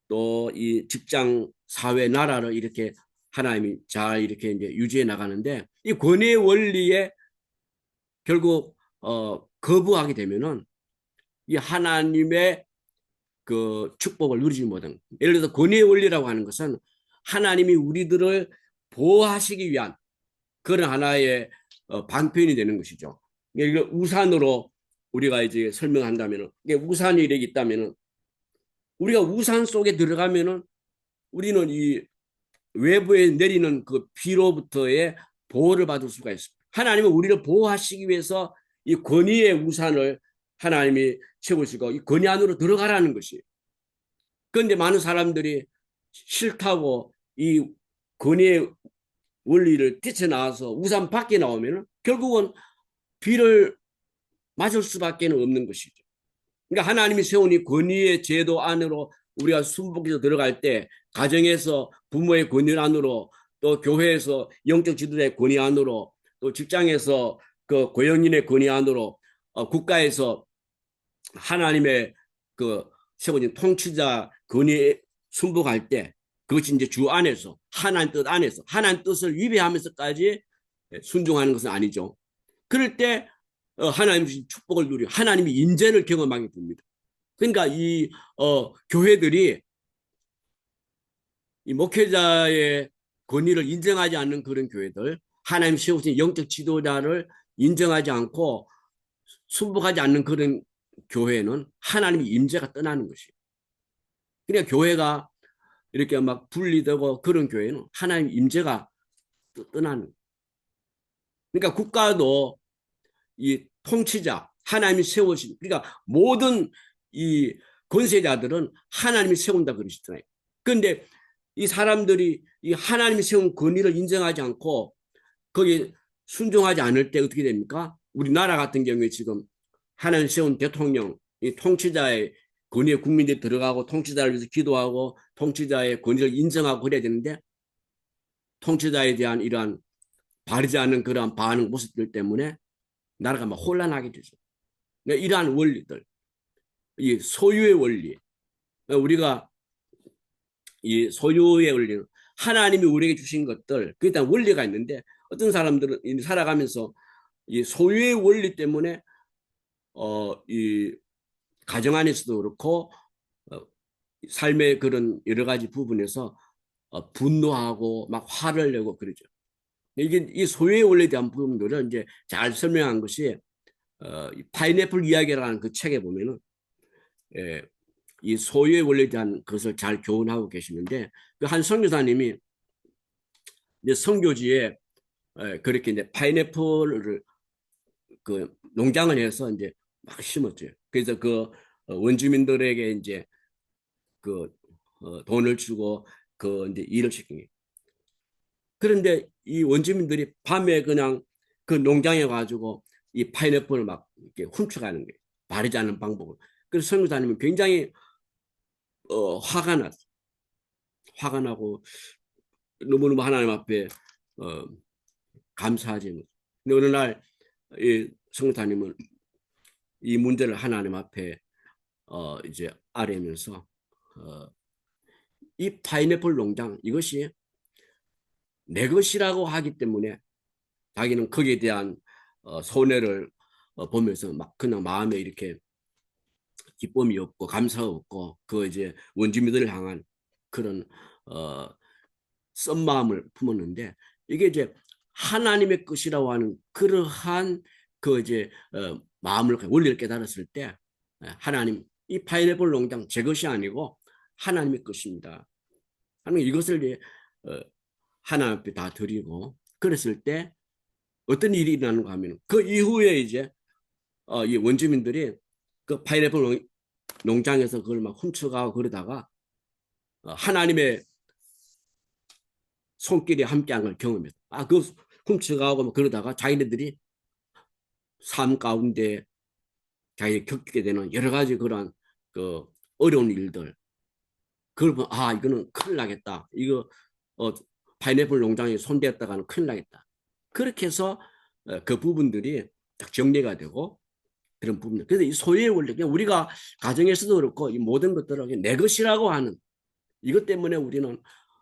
또 이 직장, 사회, 나라를 이렇게 하나님이 잘 이렇게 이제 유지해 나가는데 이 권위의 원리에 결국 거부하게 되면은 이 하나님의 그 축복을 누리지 못한. 예를 들어서 권위의 원리라고 하는 것은 하나님이 우리들을 보호하시기 위한 그런 하나의 방편이 되는 것이죠. 이걸 우산으로 우리가 이제 설명한다면은 이게 우산이 이렇게 있다면은 우리가 우산 속에 들어가면은 우리는 이 외부에 내리는 그 비로부터의 보호를 받을 수가 있습니다. 하나님은 우리를 보호하시기 위해서 이 권위의 우산을 하나님이 채우시고 이 권위 안으로 들어가라는 것이. 그런데 많은 사람들이 싫다고 이 권위의 원리를 뛰쳐나와서 우산 밖에 나오면 결국은 비를 맞을 수밖에 없는 것이죠. 그러니까 하나님이 세운 이 권위의 제도 안으로 우리가 순복해서 들어갈 때 가정에서 부모의 권위 안으로 또 교회에서 영적 지도자의 권위 안으로 또 직장에서 그 고용인의 권위 안으로 국가에서 하나님의 그 세워진 통치자 권위에 순복할 때 그것이 이제 주 안에서 하나님 뜻 안에서 하나님 뜻을 위배하면서까지 순종하는 것은 아니죠. 그럴 때 하나님 주신 축복을 누리고 하나님이 인재를 경험하게 됩니다. 그러니까 이 교회들이 이 목회자의 권위를 인정하지 않는 그런 교회들, 하나님 세우신 영적 지도자를 인정하지 않고 순복하지 않는 그런 교회는 하나님의 임재가 떠나는 것이에요. 그러니까 교회가 이렇게 막 분리되고 그런 교회는 하나님 임재가 떠나는 거예요. 그러니까 국가도 이 통치자, 하나님이 세우신, 그러니까 모든 이 권세자들은 하나님이 세운다 그러시잖아요. 그런데 이 사람들이 이 하나님이 세운 권위를 인정하지 않고 거기에 순종하지 않을 때 어떻게 됩니까? 우리나라 같은 경우에 지금 하나님 세운 대통령, 이 통치자의 권위에 국민들이 들어가고 통치자를 위해서 기도하고 통치자의 권위를 인정하고 그래야 되는데 통치자에 대한 이러한 바르지 않은 그러한 반응 모습들 때문에 나라가 막 혼란하게 되죠. 그러니까 이러한 원리들, 이 소유의 원리, 우리가 이 소유의 원리는 하나님이 우리에게 주신 것들, 그에 대한 원리가 있는데 어떤 사람들은 살아가면서 이 소유의 원리 때문에 이 가정 안에서도 그렇고 삶의 그런 여러 가지 부분에서 분노하고 막 화를 내고 그러죠. 이게 이 소유의 원리에 대한 부분들을 이제 잘 설명한 것이 파인애플 이야기라는 그 책에 보면은 이 소유의 원리에 대한 것을 잘 교훈하고 계시는데 그 한 선교사님이 이제 선교지에 그렇게 이제 파인애플을 그 농장을 해서 이제 막 심었죠. 그래서 그 원주민들에게 이제 그 돈을 주고 그 이제 일을 시킨 게. 그런데 이 원주민들이 밤에 그냥 그 농장에 가지고 이 파인애플을 막 이렇게 훔쳐가는 게 바르지 않은 방법을. 그래서 선교사님은 굉장히 화가 났어. 화가 나고 너무너무 하나님 앞에 감사하지 못. 근데 어느 날 이 선교사님은 이 문제를 하나님 앞에 이제 아뢰면서 이 파인애플 농장 이것이 내 것이라고 하기 때문에 자기는 거기에 대한 손해를 보면서 막 그냥 마음에 이렇게 기쁨이 없고 감사가 없고 그 이제 원주민들을 향한 그런 어, 썬 마음을 품었는데 이게 이제 하나님의 것이라고 하는 그러한 그 이제 마음을 원리를 깨달았을 때 하나님 이 파인애플 농장 제 것이 아니고 하나님의 것입니다. 하나님 이것을 이제 하나님 앞에 다 드리고 그랬을 때 어떤 일이 일어나는가 하면 그 이후에 이제 이 원주민들이 그 파인애플 농장에서 그걸 막 훔쳐가고 그러다가 하나님의 손길이 함께한 걸 경험했다. 그 훔쳐가고 뭐 그러다가 자기네들이 삶 가운데 자기 겪게 되는 여러 가지 그런 그 어려운 일들 그걸 보면 이거는 큰일 나겠다. 이거 파인애플 농장에 손대었다가는 큰일 나겠다. 그렇게 해서 그 부분들이 딱 정리가 되고 그런 부분들. 그래서 이 소유의 원리, 그냥 우리가 가정에서도 그렇고 이 모든 것들을 내 것이라고 하는 이것 때문에 우리는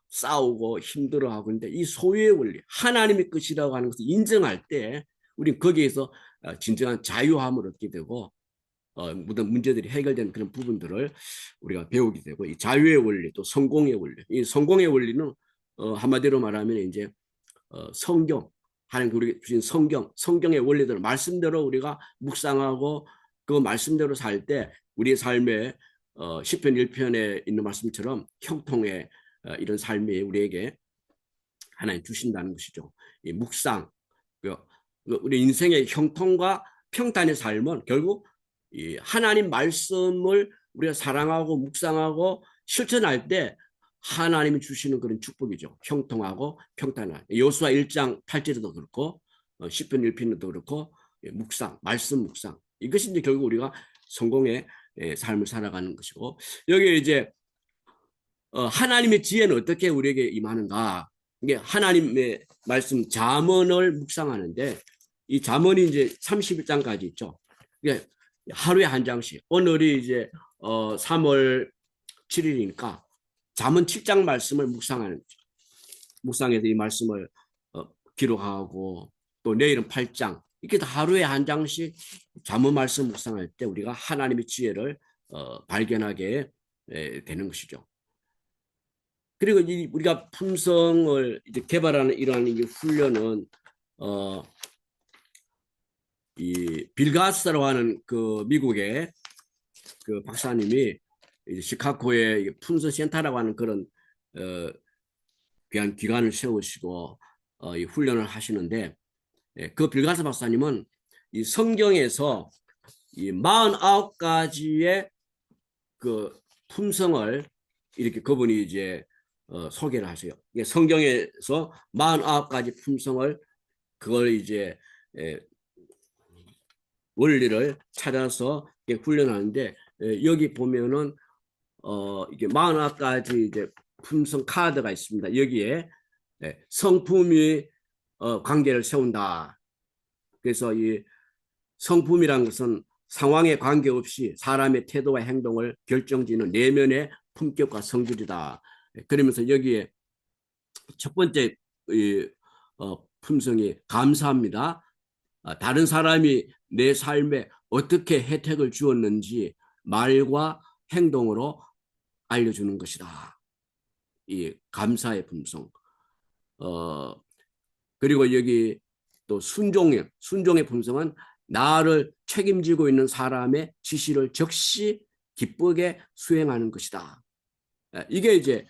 싸우고 힘들어하고 있는데 이 소유의 원리, 하나님의 것이라고 하는 것을 인정할 때 우리는 거기에서 진정한 자유함을 얻게 되고 모든 문제들이 해결되는 그런 부분들을 우리가 배우게 되고 이 자유의 원리 또 성공의 원리, 이 성공의 원리는 한마디로 말하면 이제 성경 하나님 우리 주신 성경의 원리들 말씀대로 우리가 묵상하고 그 말씀대로 살 때 우리의 삶에 시편 1편에 있는 말씀처럼 형통의 이런 삶이 우리에게 하나님 주신다는 것이죠. 이 묵상, 우리 인생의 형통과 평탄의 삶은 결국 이 하나님 말씀을 우리가 사랑하고 묵상하고 실천할 때 하나님이 주시는 그런 축복이죠. 형통하고 평탄한. 여호수아 1장 8절에도 그렇고 시편 1편에도 그렇고 묵상, 말씀 묵상. 이것이 이제 결국 우리가 성공의 삶을 살아가는 것이고 여기 이제 하나님의 지혜는 어떻게 우리에게 임하는가? 이게 하나님의 말씀 잠언을 묵상하는데 이 잠언이 이제 31장까지 있죠. 이게 하루에 한 장씩. 오늘이 이제 3월 7일이니까 잠언 7장 말씀을 묵상해서 이 말씀을 기록하고 또 내일은 8장 이렇게 하루에 한 장씩 잠언 말씀 묵상할 때 우리가 하나님의 지혜를 발견하게 되는 것이죠. 그리고 우리가 품성을 이제 개발하는 이러한 훈련은 이 빌가스라고 하는 그 미국의 그 박사님이 이제 시카고에 품성 센터라고 하는 그런 귀한 기관을 세우시고 이 훈련을 하시는데 그 빌가스 박사님은 이 성경에서 이 49가지의 그 품성을 이렇게 그분이 이제 소개를 하세요. 이게 성경에서 49가지 품성을 그걸 이제 원리를 찾아서 훈련하는데 여기 보면은 이게 49가지 이제 품성 카드가 있습니다. 여기에 성품이 관계를 세운다. 그래서 이 성품이란 것은 상황에 관계없이 사람의 태도와 행동을 결정짓는 내면의 품격과 성질이다. 그러면서 여기에 첫 번째 품성이 감사합니다. 다른 사람이 내 삶에 어떻게 혜택을 주었는지 말과 행동으로 알려주는 것이다. 이 감사의 품성. 그리고 여기 또 순종의 품성은 나를 책임지고 있는 사람의 지시를 적시 기쁘게 수행하는 것이다. 이게 이제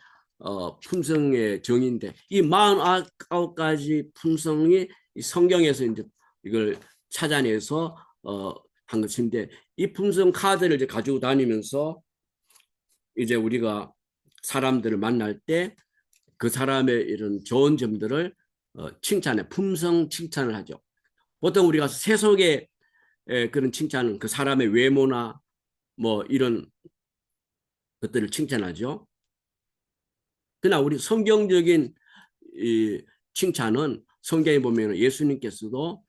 품성의 정의인데 이 49가지 품성이 성경에서 이제 이걸 찾아내서 한 것인데 이 품성 카드를 이제 가지고 다니면서 이제 우리가 사람들을 만날 때 그 사람의 이런 좋은 점들을 품성 칭찬을 하죠. 보통 우리가 세속의 그런 칭찬은 그 사람의 외모나 뭐 이런 것들을 칭찬하죠. 그러나 우리 성경적인 이 칭찬은 성경에 보면 예수님께서도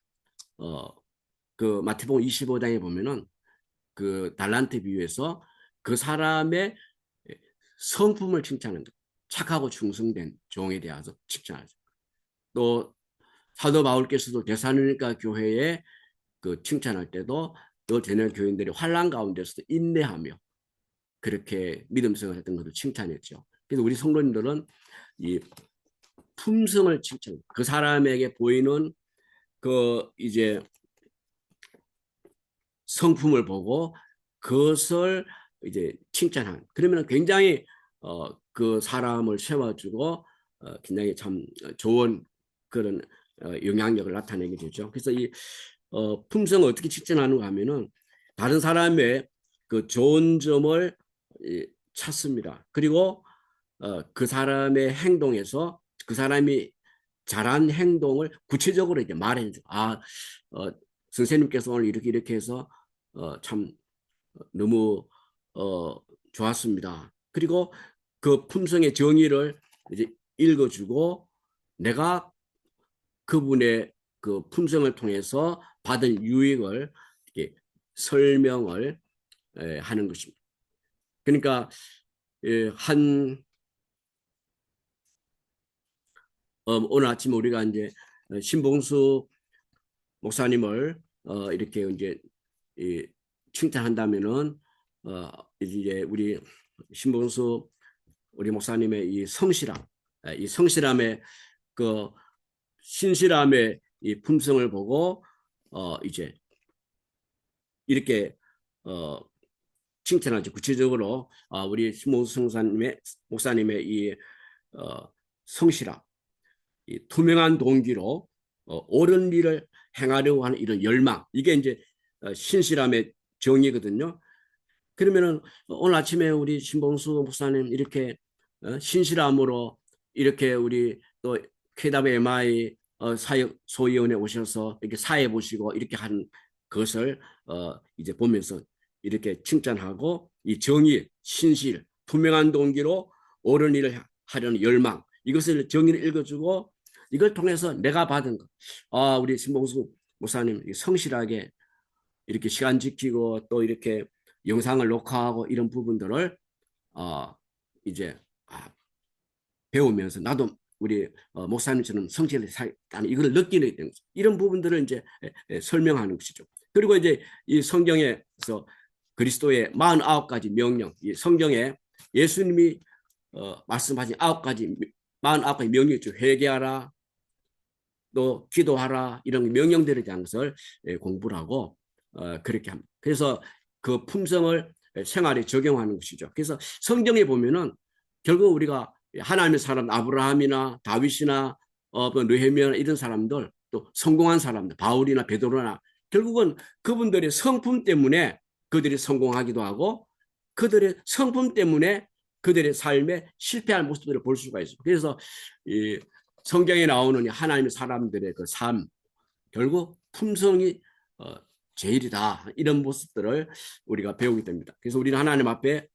그 마태복음 25장에 보면은 그 달란트 비유에서 그 사람의 성품을 칭찬한다. 착하고 충성된 종에 대해서 칭찬하죠. 또 사도 바울께서도 데살로니가 교회에 그 칭찬할 때도 또 되는 교인들이 환난 가운데서도 인내하며 그렇게 믿음 생활했던 것도 칭찬했죠. 그래서 우리 성도님들은 이 품성을 칭찬, 그 사람에게 보이는 그 이제 성품을 보고 그것을 이제 칭찬한. 그러면 굉장히 그 사람을 세워주고 굉장히 참 좋은 그런 영향력을 나타내게 되죠. 그래서 이 품성을 어떻게 칭찬하는가 하면은 다른 사람의 그 좋은 점을 찾습니다. 그리고 그 사람의 행동에서 그 사람이 잘한 행동을 구체적으로 이제 말해줘. 선생님께서 오늘 이렇게 이렇게 해서 참 너무 좋았습니다. 그리고 그 품성의 정의를 이제 읽어주고 내가 그분의 그 품성을 통해서 받은 유익을 이렇게 설명을 하는 것입니다. 그러니까 한 오늘 아침 우리가 이제 신봉수 목사님을 이렇게 이제 칭찬한다면은 이제 우리 신봉수 우리 목사님의 이 성실함, 이 성실함의 그 신실함의 이 품성을 보고 이제 이렇게 칭찬하죠. 구체적으로 우리 신봉수 목사님의 이 성실함, 이 투명한 동기로 옳은 일을 행하려고 하는 이런 열망, 이게 이제 신실함의 정의거든요. 그러면은 오늘 아침에 우리 신봉수 목사님 이렇게 신실함으로 이렇게 우리 또 KWMI 사역 소위원회 오셔서 이렇게 사회 보시고 이렇게 한 것을 이제 보면서 이렇게 칭찬하고 이 정의, 신실, 투명한 동기로 옳은 일을 하려는 열망, 이것을 정의를 읽어주고 이걸 통해서 내가 받은 것. 우리 신봉수 목사님 성실하게 이렇게 시간 지키고 또 이렇게 영상을 녹화하고 이런 부분들을 이제 배우면서 나도 우리 목사님처럼 성실히 살다는 이걸 느끼는 거죠. 이런 부분들을 이제 설명하는 것이죠. 그리고 이제 이 성경에서 그리스도의 49가지 명령, 이 성경에 예수님이 말씀하신 49가지 명령이 있죠. 회개하라, 또 기도하라, 이런 명령들에 대한 것을 공부를 하고 그렇게 합니다. 그래서 그 품성을 생활에 적용하는 것이죠. 그래서 성경에 보면은 결국 우리가 하나님의 사람 아브라함이나 다윗이나 느헤미야나 이런 사람들, 또 성공한 사람들 바울이나 베드로나 결국은 그분들의 성품 때문에 그들이 성공하기도 하고 그들의 성품 때문에 그들의 삶에 실패한 모습들을 볼 수가 있어요. 그래서 이 성경에 나오는 하나님의 사람들의 그 삶, 결국 품성이 제일이다. 이런 모습들을 우리가 배우게 됩니다. 그래서 우리는 하나님 앞에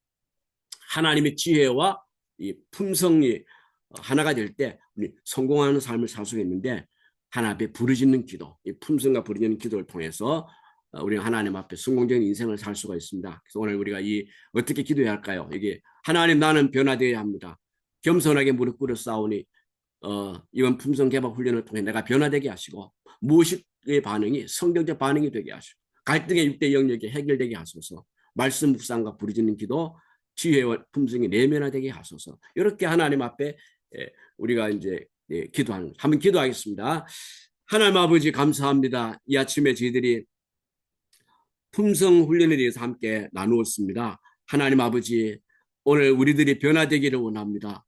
하나님의 지혜와 이 품성이 하나가 될 때 우리 성공하는 삶을 살 수 있는데 하나님 앞에 부르짖는 기도, 이 품성과 부르짖는 기도를 통해서 우리는 하나님 앞에 성공적인 인생을 살 수가 있습니다. 그래서 오늘 우리가 어떻게 기도해야 할까요? 이게 하나님 나는 변화되어야 합니다. 겸손하게 무릎 꿇어 싸우니 이번 품성 개발 훈련을 통해 내가 변화되게 하시고 무엇의 반응이 성경적 반응이 되게 하시고 갈등의 6대 영역이 해결되게 하소서. 말씀 묵상과 부르짖는 기도 지혜와 품성이 내면화되게 하소서. 이렇게 하나님 앞에 우리가 이제 기도하는 한번 기도하겠습니다. 하나님 아버지 감사합니다. 이 아침에 저희들이 품성 훈련에 대해서 함께 나누었습니다. 하나님 아버지 오늘 우리들이 변화되기를 원합니다.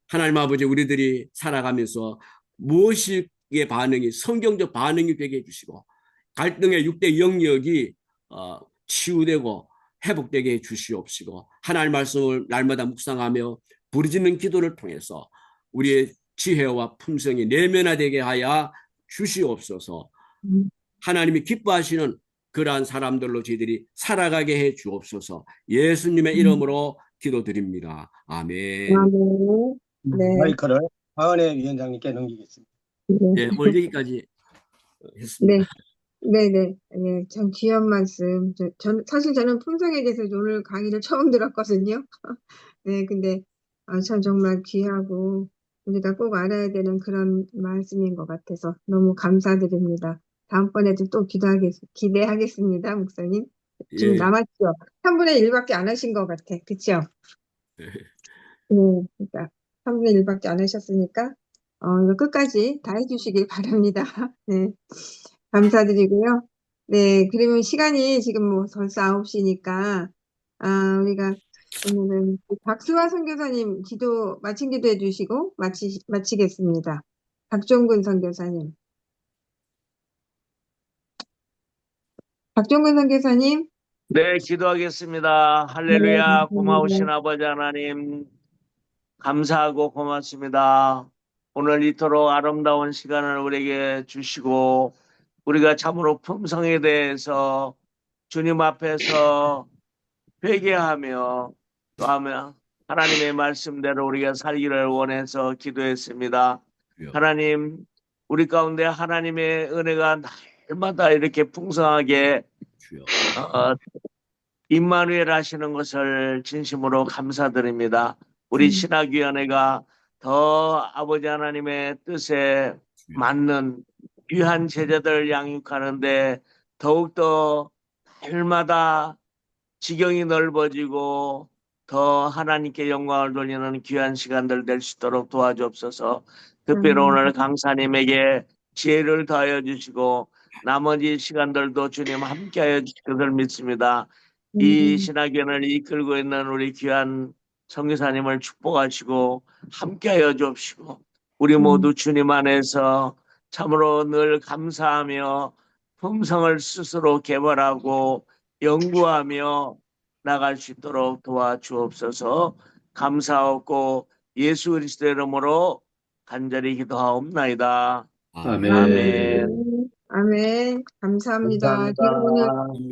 하나님 아버지 우리들이 살아가면서 무엇의 반응이 성경적 반응이 되게 해주시고 갈등의 6대 영역이 치유되고 회복되게 해주시옵시고 하나님 말씀을 날마다 묵상하며 부르짖는 기도를 통해서 우리의 지혜와 품성이 내면화되게 하여 주시옵소서. 하나님이 기뻐하시는 그러한 사람들로 저희들이 살아가게 해 주옵소서. 예수님의 이름으로 기도드립니다. 아멘. 네. 마이크를 박은혜 위원장님께 넘기겠습니다. 네, 오늘 여기까지 했습니다. 네. 참 귀한 말씀. 사실 저는 품성에 대해서 오늘 강의를 처음 들었거든요. 네, 근데 참 정말 귀하고 우리가 꼭 알아야 되는 그런 말씀인 것 같아서 너무 감사드립니다. 다음번에도 또 기대하겠습니다, 목사님. 지금 예. 남았죠? 3분의 1밖에 안 하신 것 같아. 그쵸? 네, 그러니까 3분의 1밖에 안 하셨으니까 이거 끝까지 다 해주시길 바랍니다. 네, 감사드리고요. 네, 그러면 시간이 지금 뭐 벌써 9시니까 우리가 오늘은 박수화 선교사님 마친 기도 해주시고 마치겠습니다. 박종근 선교사님. 박종근 선교사님. 네, 기도하겠습니다. 네, 할렐루야, 고마우신 감사합니다. 아버지 하나님, 감사하고 고맙습니다. 오늘 이토록 아름다운 시간을 우리에게 주시고, 우리가 참으로 품성에 대해서 주님 앞에서 회개하며, 또 하며, 하나님의 말씀대로 우리가 살기를 원해서 기도했습니다. 주여. 하나님, 우리 가운데 하나님의 은혜가 날마다 이렇게 풍성하게 주여. 어, 임마누엘 하시는 것을 진심으로 감사드립니다. 우리 신학위원회가 더 아버지 하나님의 뜻에 주여. 맞는 귀한 제자들을 양육하는데 더욱더 날마다 지경이 넓어지고 더 하나님께 영광을 돌리는 귀한 시간들 될 수 있도록 도와주옵소서. 특별히 오늘 강사님에게 지혜를 더하여 주시고 나머지 시간들도 주님 함께하여 주실 것을 믿습니다. 이 신학연을 이끌고 있는 우리 귀한 선교사님을 축복하시고 함께하여 주옵시고 우리 모두 주님 안에서 참으로 늘 감사하며 품성을 스스로 개발하고 연구하며 나갈 수 있도록 도와주옵소서. 감사하고 예수 그리스도의 이름으로 간절히 기도하옵나이다. 아멘. 아멘. 아멘. 감사합니다. 제가 오늘 감사합니다.